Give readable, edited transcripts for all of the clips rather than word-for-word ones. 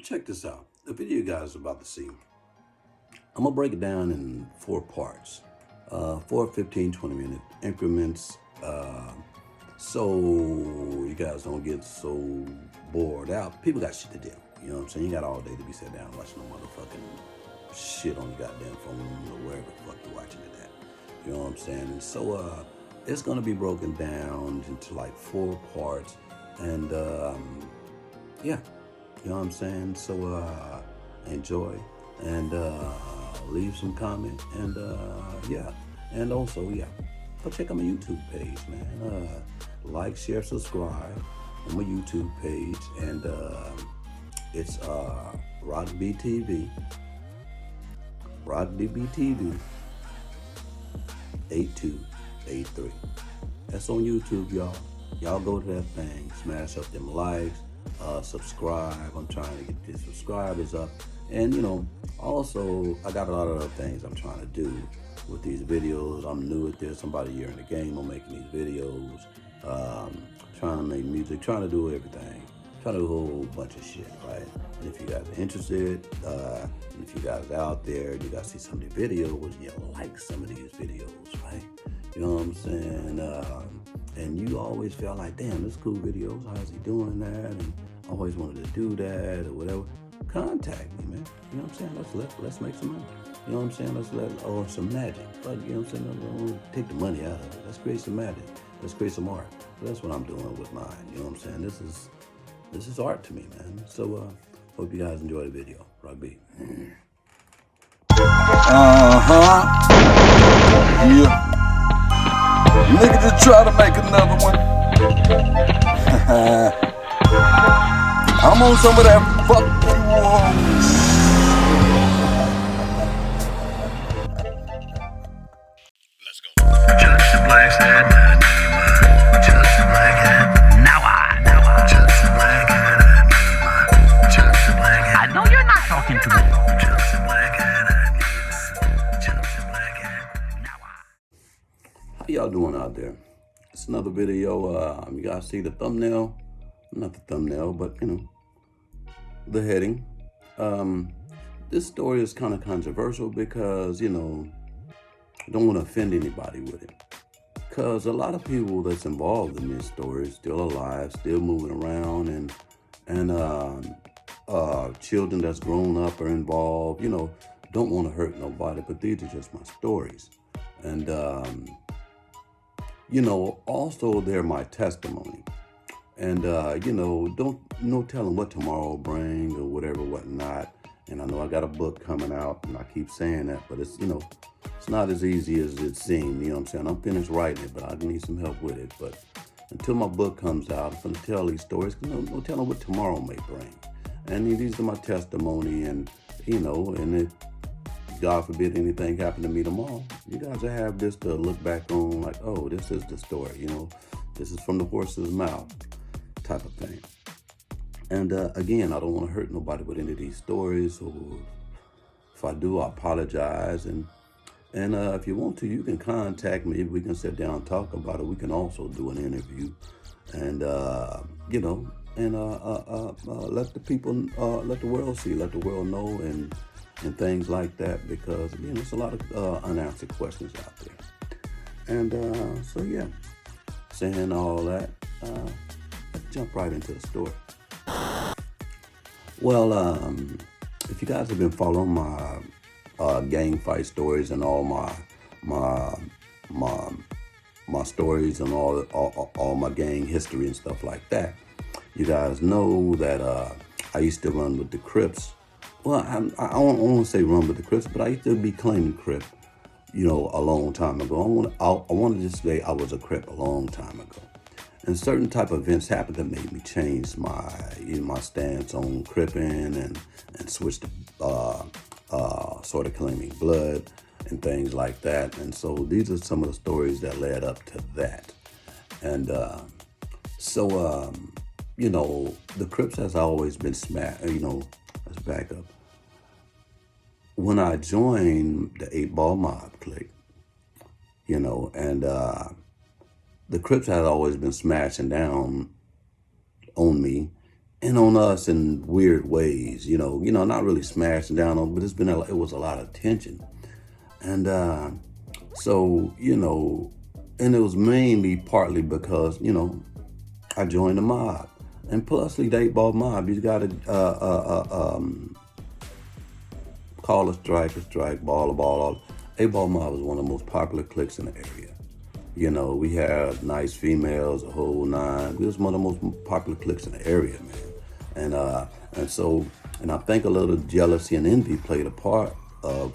Check this out. The video you guys are about to see, I'm gonna break it down in 4 parts, 4 15-20 minute increments, so you guys don't get so bored out. People got shit to do. You know what I'm saying? You got all day to be sitting down watching no motherfucking shit on your goddamn phone or wherever the fuck you're watching it at. You know what I'm saying? And so it's gonna be broken down into like 4 parts, and yeah, you know what I'm saying? So enjoy and leave some comment, and yeah, and also yeah, go check out my YouTube page, man. Like, share, subscribe on my YouTube page, and it's Rock BTV, Rock DBTV 8283. That's on YouTube, y'all. Y'all go to that thing, smash up them likes, subscribe. I'm trying to get the subscribers up. And also I got a lot of other things I'm trying to do with these videos. I'm new at this, I'm about a year in the game. I'm making these videos, trying to make music, trying to do everything, trying to do a whole bunch of shit, right? And if you guys are interested, and if you guys are out there, you guys see some of the videos, you like some of these videos, right? You know what I'm saying? And you always feel like, damn, this cool videos, how's he doing that? And I always wanted to do that or whatever. Contact me, man. You know what I'm saying? Let's make some money. You know what I'm saying? Or some magic. But you know what I'm saying? Don't take the money out of it. Let's create some magic. Let's create some art. So that's what I'm doing with mine. You know what I'm saying? This is art to me, man. So hope you guys enjoy the video. Rock B. Yeah. Nigga just try to make another one. I'm on some of that fuck you on. Let's go. Just a black hat, just a black hat. Now I, just a black hat, just a black hat. I know you're not talking to me. Just a black hat, just a black hat. Now I. How y'all doing out there? It's another video. You guys see the thumbnail? Not the thumbnail, but the heading. This story is kind of controversial because I don't want to offend anybody with it. Because a lot of people that's involved in this story is still alive, still moving around, and children that's grown up are involved. Don't want to hurt nobody, but these are just my stories. And also they're my testimony. And don't no telling what tomorrow will bring or whatever, whatnot. And I know I got a book coming out, and I keep saying that, but it's it's not as easy as it seems. You know what I'm saying? I'm finished writing it, but I need some help with it. But until my book comes out, I'm gonna tell these stories. No telling what tomorrow may bring. And these are my testimony, and and if God forbid anything happened to me tomorrow, you guys will have this to look back on, like, oh, this is the story. This is from the horse's mouth, type of thing. And again, I don't want to hurt nobody with any of these stories, or if I do, I apologize. And if you want to, you can contact me. We can sit down and talk about it. We can also do an interview, and let the people, let the world see, let the world know, and things like that, because there's a lot of unanswered questions out there. And so yeah, saying all that, let's jump right into the story. Well, if you guys have been following my gang fight stories and all my stories and all my gang history and stuff like that, you guys know that I used to run with the CRIPS. Well, I don't want to say run with the CRIPS, but I used to be claiming Crip, a long time ago. I wanted to say I was a Crip a long time ago. And certain type of events happened that made me change my stance on cripping and switch to sort of claiming blood and things like that. And so these are some of the stories that led up to that. And the Crips has always been smashed. Let's back up. When I joined the 8-Ball Mob clique, and the Crips had always been smashing down on me in on us in weird ways, not really smashing down on, but it was a lot of tension. And so, and it was mainly partly because, I joined the mob. And plus, the 8-ball mob, you got to call a strike, ball a ball. 8-ball mob was one of the most popular cliques in the area. We had nice females, a whole nine. We was one of the most popular cliques in the area, man. And I think a little jealousy and envy played a part of,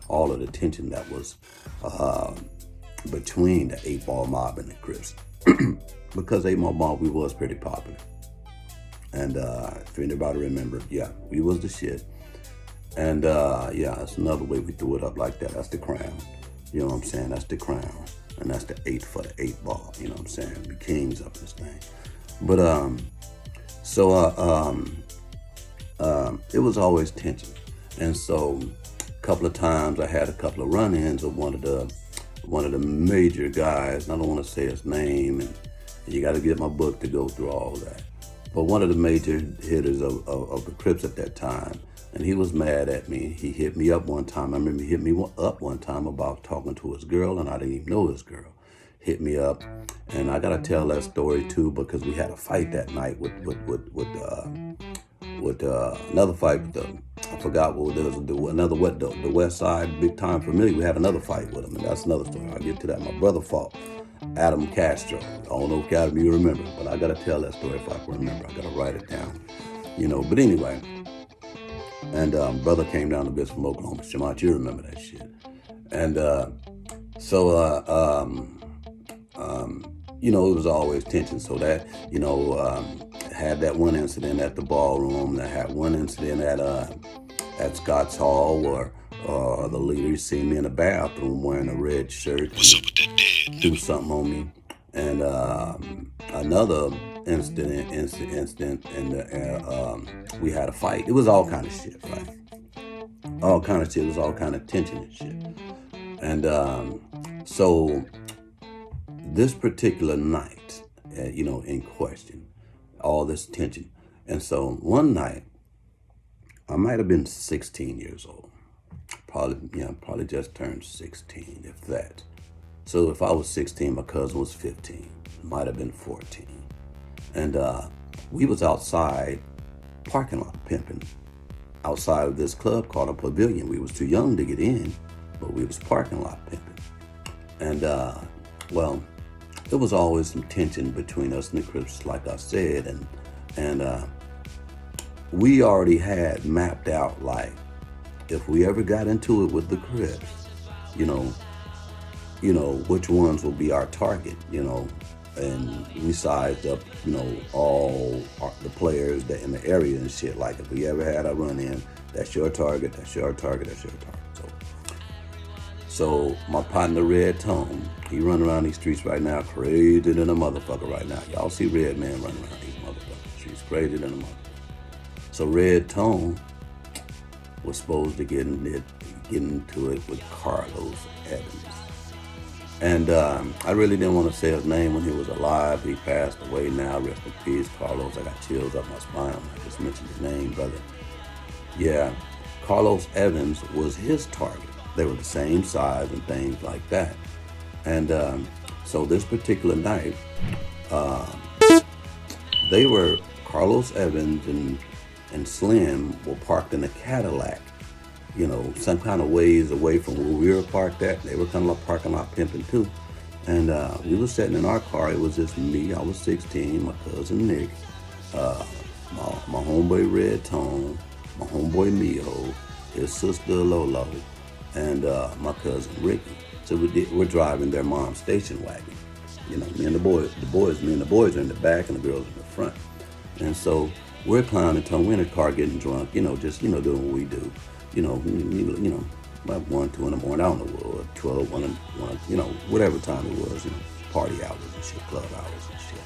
all of the tension that was between the 8-ball mob and the Crips. Because 8-ball mob, we was pretty popular. And if anybody remember, yeah, we was the shit. And yeah, that's another way we threw it up like that. That's the crown. You know what I'm saying? That's the crown. And that's the 8 for the 8-ball. You know what I'm saying? The kings of this thing. But it was always tension. And so a couple of times I had a couple of run-ins with one of the major guys. And I don't want to say his name, and you got to get my book to go through all that. But one of the major hitters of the Crips at that time, and he was mad at me. He hit me up one time. I remember he hit me up one time about talking to his girl, and I didn't even know his girl. Hit me up, and I gotta tell that story too because we had a fight that night with another fight with I forgot what it was. The West Side Big Time Familiar. We had another fight with him, and that's another story. I'll get to that. My brother fought Adam Castro. I don't know if Adam you remember, but I gotta tell that story if I can remember. I gotta write it down. But anyway. And brother came down to visit from Oklahoma. Shamant, you remember that shit. And it was always tension. So that, had that one incident at the ballroom. I had one incident at Scott's Hall where the leader seen me in the bathroom wearing a red shirt. What's up with that dead? Do something on me. And another incident in the we had a fight. It was all kind of shit, right? All kind of shit. It was all kind of tension and shit. And so this particular night, in question, all this tension. And so one night, I might have been 16 years old. Probably just turned 16, if that. So if I was 16, my cousin was 15. Might have been 14. And we was outside parking lot pimping outside of this club called a Pavilion. We was too young to get in, but we was parking lot pimping. And there was always some tension between us and the Crips, like I said, and we already had mapped out, like, if we ever got into it with the Crips, which ones will be our target, and we sized up, all the players that in the area and shit. Like, if we ever had a run-in, that's your target, that's your target, that's your target. So my partner, Red Tone, he run around these streets right now crazy than a motherfucker right now. Y'all see Red Man running around these motherfuckers. She's crazy than a motherfucker. So Red Tone was supposed to get into it with Carlos Evans. And I really didn't want to say his name when he was alive. He passed away now. Rest in peace, Carlos. I got chills up my spine when I just mentioned his name, brother. Yeah, Carlos Evans was his target. They were the same size and things like that. And so this particular night, Carlos Evans and Slim were parked in a Cadillac, some kind of ways away from where we were parked at. They were kind of like parking lot pimping too. And we were sitting in our car. It was just me. I was 16, my cousin Nick, my homeboy Red Tone, my homeboy Mio, his sister Lolo, and my cousin Ricky. So we're driving their mom's station wagon. Me and the boys are in the back and the girls in the front. And so we're clowning, we're in the car getting drunk, just doing what we do. About 1, 2 in the morning, I don't know what, 12, 1, whatever time it was, party hours and shit, club hours and shit.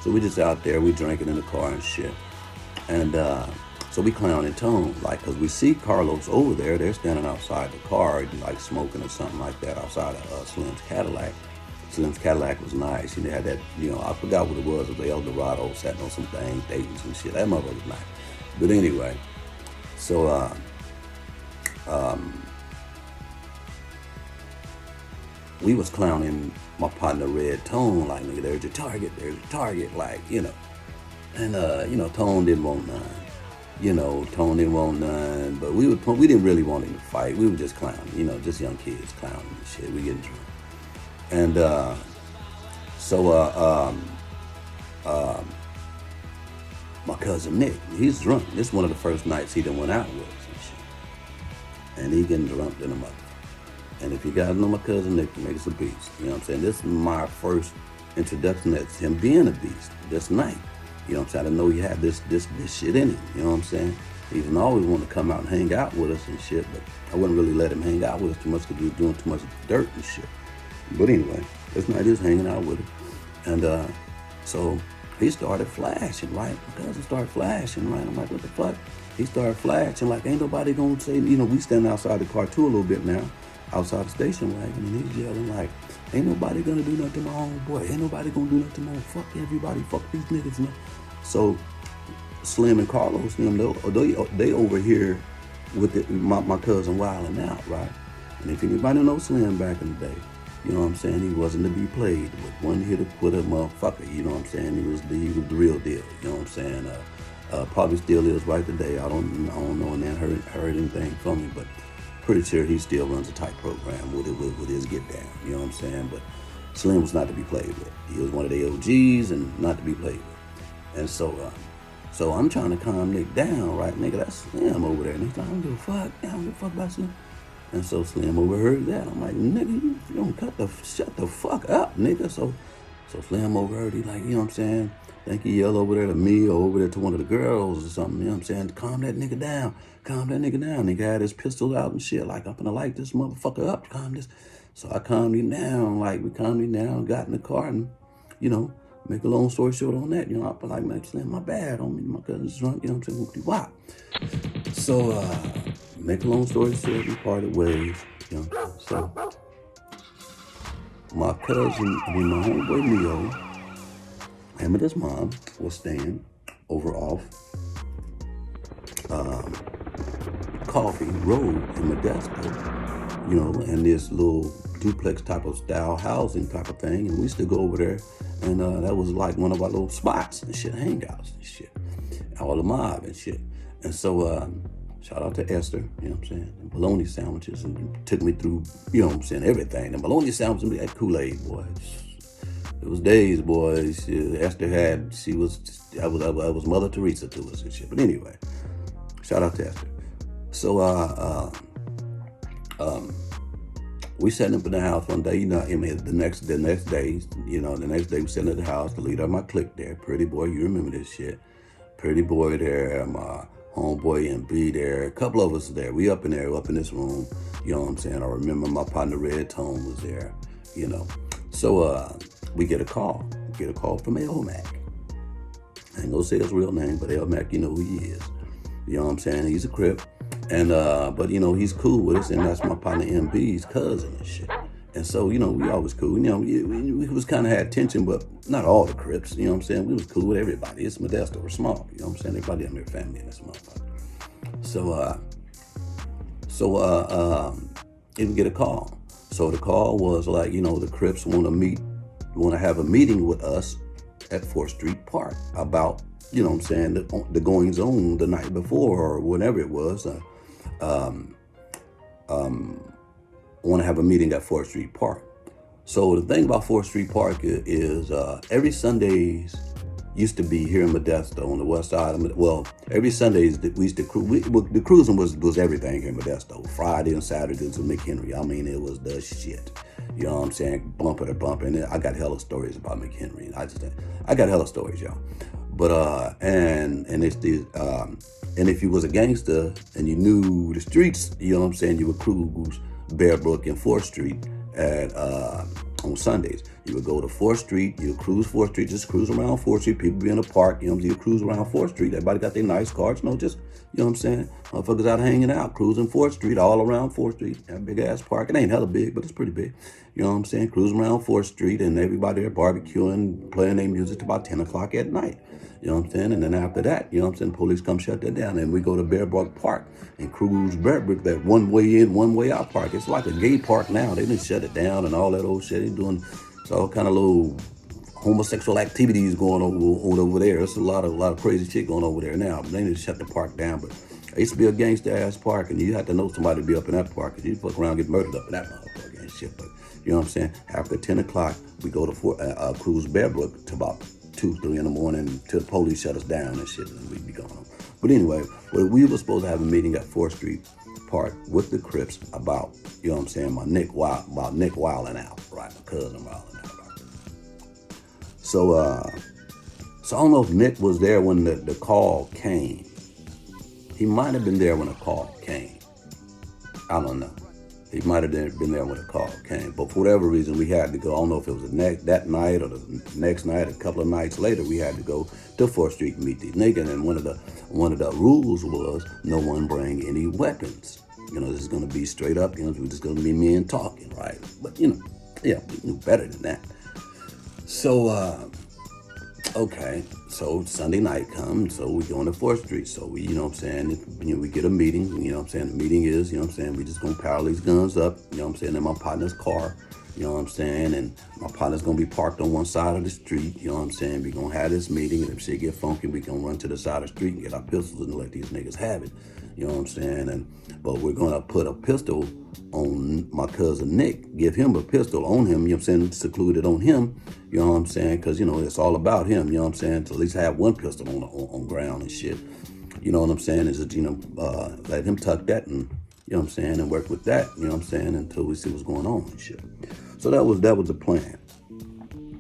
So we just out there, we drinking in the car and shit. And so we clowning Tone, like, cause we see Carlos over there, they're standing outside the car, like smoking or something like that outside of Slim's Cadillac. Slim's Cadillac was nice. He had that, I forgot what it was. It was the Eldorado, sat on some things, dating some shit. That motherfucker was nice. But anyway, so we was clowning my partner Red Tone, like, nigga, there's your target, like, And Tone didn't want none. Tone didn't want none, but we didn't really want him to fight. We were just clowning, just young kids clowning and shit. We getting drunk. And my cousin Nick, he's drunk. This is one of the first nights he done went out with us and shit. And he getting drunk in a mother. And if you guys know my cousin Nick, he makes a beast. You know what I'm saying? This is my first introduction to him being a beast this night. You know what I'm saying? I know he had this shit in him. You know what I'm saying? He didn't always want to come out and hang out with us and shit, but I wouldn't really let him hang out with us too much because he was doing too much dirt and shit. But anyway, this night he was hanging out with him. And so he started flashing, right? My cousin started flashing, right? I'm like, what the fuck? He started flashing like, ain't nobody gonna say, we standing outside the car too a little bit now, outside the station wagon, and he's yelling like, ain't nobody gonna do nothing to my homeboy. Ain't nobody gonna do nothing to my fuck everybody, fuck these niggas. So Slim and Carlos, they over here with my cousin wilding out, right? And if anybody knows Slim back in the day, you know what I'm saying, he wasn't to be played with. One hit to put a motherfucker, you know what I'm saying? He was the real deal, you know what I'm saying? Probably still is right today. I don't know, and then heard anything from him, but pretty sure he still runs a tight program with his get down, you know what I'm saying? But Slim was not to be played with. He was one of the OGs and not to be played with. And so I'm trying to calm Nick down, right? Nigga, that's Slim over there. And he's like, I don't give a fuck. I don't give a fuck about Slim. And so Slim overheard that. I'm like, nigga, you don't shut the fuck up, nigga. So Slim overheard. He like, you know what I'm saying? Think he yelled over there to me or over there to one of the girls or something, you know what I'm saying? Calm that nigga down. Nigga had his pistol out and shit. Like, I'm gonna light this motherfucker up. Calm this. So I calmed him down. Like, we calmed him down, got in the car and, make a long story short on that, I was like, man, Slim, my bad, homie, my cousin's drunk, you know what I'm saying, wop. So, make a long story short, we parted ways, so my cousin, my homeboy Neo, him and his mom was staying over off Coffee Road in Modesto, and this little duplex type of style housing type of thing, and we used to go over there, and that was like one of our little spots and shit, hangouts and shit, all the mob and shit. And so shout out to Esther, you know what I'm saying, and bologna sandwiches, and took me through, everything. The bologna sandwiches, that Kool-Aid, boy, it was days, boys. Esther I was Mother Teresa to us and shit. But anyway, shout out to Esther. So we sat up in the house one day, the next day, the next day we sat at the house, the leader of my clique there, Pretty Boy, you remember this shit. Pretty Boy there, my homeboy MB there, a couple of us there. We up in this room, you know what I'm saying? I remember my partner Red Tone was there, So we get a call from Elmac. I ain't gonna say his real name, but Elmac, you know who he is. You know what I'm saying? He's a Crip. And, but he's cool with us, and that's my partner MB's cousin and shit. And so, we always cool. We was kind of had tension, but not all the Crips, you know what I'm saying? We was cool with everybody. It's Modesto, we're small, you know what I'm saying? Everybody in their family in this motherfucker. So, he would get a call. So the call was like, the Crips want to have a meeting with us at 4th Street Park about, you know what I'm saying, the goings on the night before or whatever it was. Want to have a meeting at 4th Street Park. So the thing about 4th Street Park is every Sundays used to be here in Modesto on the west side of every Sundays we used to cruise. The cruising was everything here in Modesto. Friday and Saturdays with McHenry. I mean, it was the shit. You know what I'm saying? Bumper to bumper. And I got hella stories about McHenry. I got hella stories, y'all. But and it's the and if you was a gangster and you knew the streets, you know what I'm saying, you would cruise Bearbrook and 4th Street at on Sundays. You would go to 4th Street, you would cruise 4th Street, just cruise around 4th Street. People be in the park, you cruise around 4th Street. Everybody got their nice cars, just You know what I'm saying? Motherfuckers out hanging out, cruising 4th Street, all around 4th Street. That big ass park. It ain't hella big, but it's pretty big. You know what I'm saying? Cruising around 4th Street and everybody there barbecuing, playing their music till about 10 o'clock at night. You know what I'm saying? And then after that, you know what I'm saying, police come shut that down. And we go to Bear Brook Park and cruise Bear Brook, that one way in, one way out park. It's like a gay park now. They didn't shut it down and all that old shit. They doing all kind of little homosexual activities going on over there. It's a lot of crazy shit going over there now. But they need to shut the park down. But it used to be a gangster ass park, and you had to know somebody to be up in that park, because you fuck around and get murdered up in that motherfucker and shit. But you know what I'm saying? After 10 o'clock, we go to cruise Bear Brook to about 2, 3 in the morning till the police shut us down and shit, and we'd be gone home. But anyway, we were supposed to have a meeting at 4th Street Park with the Crips about, you know what I'm saying, about Nick wilding out, right? My cousin wilding out. So I don't know if Nick was there when the call came. He might have been there when the call came. I don't know. He might have been there when the call came. But for whatever reason, we had to go. I don't know if it was that night or the next night, a couple of nights later, we had to go to 4th Street and meet these niggas. And one of the rules was no one bring any weapons. You know, this is going to be straight up. You know, we're just going to be men talking, right? But, you know, yeah, we knew better than that. So, okay, so Sunday night comes, so we go into 4th Street. So we, you know what I'm saying, we get a meeting, you know what I'm saying, the meeting is, you know what I'm saying, we just gonna power these guns up, you know what I'm saying, in my partner's car, you know what I'm saying, and my partner's gonna be parked on one side of the street, you know what I'm saying, we gonna have this meeting, and if shit get funky, we gonna run to the side of the street and get our pistols and let these niggas have it, you know what I'm saying, but we're gonna put a pistol on my cousin Nick, give him a pistol on him, you know what I'm saying, secluded on him, you know what I'm saying, because, you know, it's all about him, you know what I'm saying, to at least have one pistol on ground and shit, you know what I'm saying, is, you know, let him tuck that and, you know what I'm saying, and work with that, you know what I'm saying, until we see what's going on and shit. So that was the plan.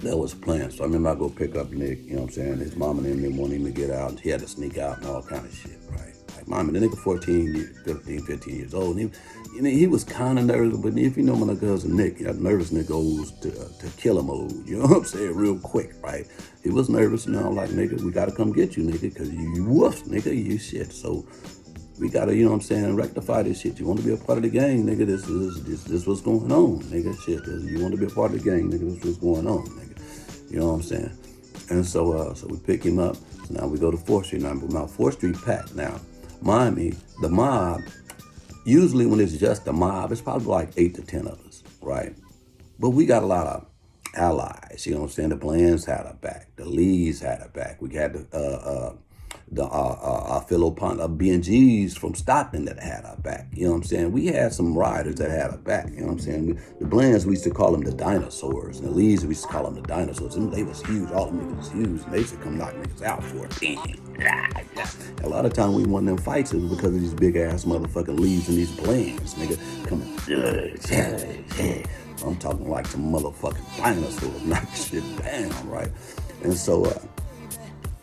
That was the plan. So I remember I go pick up Nick, you know what I'm saying, his mom and them didn't want him to get out, he had to sneak out and all kind of shit, right? Like, mom, the nigga 15 years old, and he was kind of nervous, but if you know my cousin Nick, that nervous nigga goes to killer mode, you know what I'm saying, real quick, right? He was nervous, and I'm like, nigga, we gotta come get you, nigga, because you woofs, nigga, you shit. So we gotta, you know what I'm saying, rectify this shit. You want to be a part of the gang, nigga, this is what's going on, nigga, shit. You want to be a part of the gang, nigga, this is what's going on, nigga. You know what I'm saying? And so we pick him up. So now we go to 4th Street. Now 4th Street packed. Now, mind me, the mob, usually when it's just the mob, it's probably like 8 to 10 of us, right? But we got a lot of allies, you know what I'm saying? The Blands had our back. The Lees had our back. We had our fellow BNGs from Stockton that had our back. You know what I'm saying? We had some riders that had our back. You know what I'm saying? The Blands, we used to call them the dinosaurs. And the Lees, we used to call them the dinosaurs. And they was huge. All them niggas was huge. And they used to come knock niggas out for it. A lot of time we won them fights, it was because of these big ass motherfucking Lees and these Blands, nigga. Coming. I'm talking like some motherfucking dinosaurs, knock shit down, right? And so,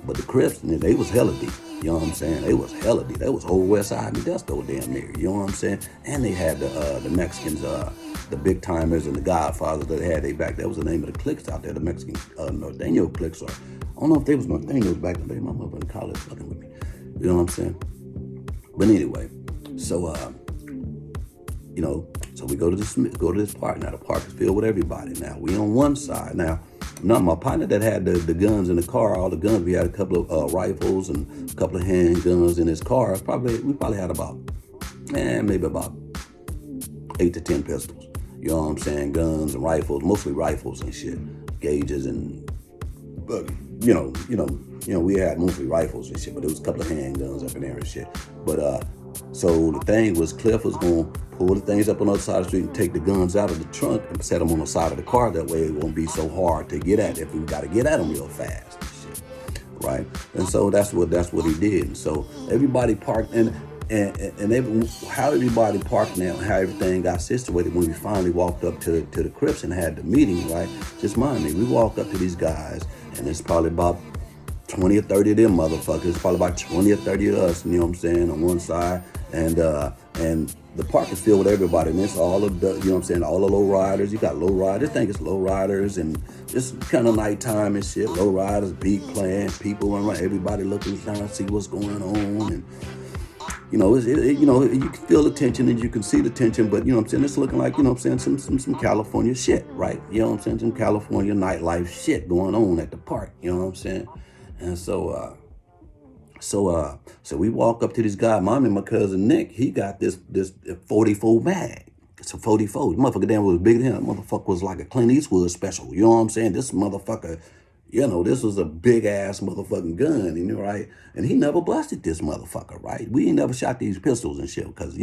but the Crips, they was hella deep. You know what I'm saying? They was hella deep. They was whole West Side and Dust over damn near. You know what I'm saying? And they had the Mexicans, the Big Timers and the Godfathers that had their back. That was the name of the cliques out there, the Mexican Norteño cliques. Or I don't know if they was Norteños back in the day. My mother in college fucking with me. You know what I'm saying? But anyway, so you know, so we go to this park. Now the park is filled with everybody. Now we on one side. Now my partner that had the guns in the car, all the guns, we had a couple of rifles and a couple of handguns in his car. We probably had about, maybe about 8 to 10 pistols. You know what I'm saying? Guns and rifles, mostly rifles and shit, gauges and, you know, we had mostly rifles and shit, but there was a couple of handguns up in there and shit. But so the thing was, Cliff was gonna pull the things up on the other side of the street and take the guns out of the trunk and set them on the side of the car. That way it won't be so hard to get at if we got to get at them real fast and shit, right? And so that's what he did. And so everybody parked and how everybody parked now, how everything got situated when we finally walked up to the Crips and had the meeting, right? Just mind me, we walked up to these guys and it's probably about 20 or 30 of them motherfuckers. It's probably about 20 or 30 of us, you know what I'm saying, on one side. And the park is filled with everybody. And it's all of the, you know what I'm saying, all the low riders. You got low riders. I think it's low riders and it's kind of nighttime and shit. Low riders, beat playing, people running around, everybody looking, trying to see what's going on. And you can feel the tension and you can see the tension, but you know what I'm saying, it's looking like, you know what I'm saying, some California shit, right? You know what I'm saying, some California nightlife shit going on at the park, you know what I'm saying? And so we walk up to this guy, mom and my cousin Nick, he got this 44 bag. It's a 44. The motherfucker damn was bigger than him. The motherfucker was like a Clint Eastwood special. You know what I'm saying? This motherfucker, this was a big ass motherfucking gun, right? And he never busted this motherfucker, right? We ain't never shot these pistols and shit because,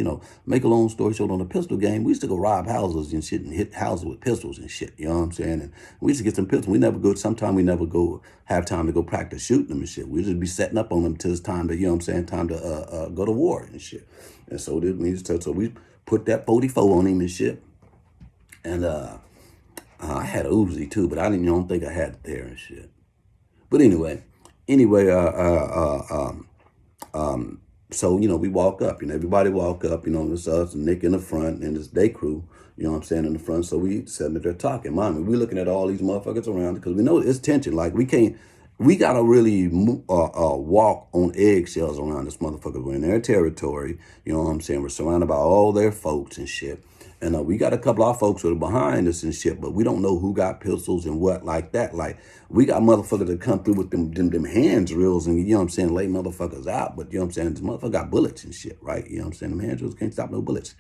make a long story short, on the pistol game, we used to go rob houses and shit and hit houses with pistols and shit, you know what I'm saying? And we used to get some pistols. Sometimes we never go have time to go practice shooting them and shit. We just be setting up on them till it's time to, time to go to war and shit. And so we put that 44 on him and shit. And I had a Uzi too, but I don't think I had it there and shit. But anyway, so we walk up, everybody walk up, it's us and Nick in the front and this day crew, in the front. So we sitting there talking, mommy, we looking at all these motherfuckers around because we know it's tension. Like we gotta really walk on eggshells around this motherfucker. We're in their territory, we're surrounded by all their folks and shit. And we got a couple of our folks that are behind us and shit, but we don't know who got pistols and what like that. Like, we got motherfuckers that come through with them hand drills and, lay motherfuckers out. But, this motherfucker got bullets and shit, right? Them hand drills can't stop no bullets.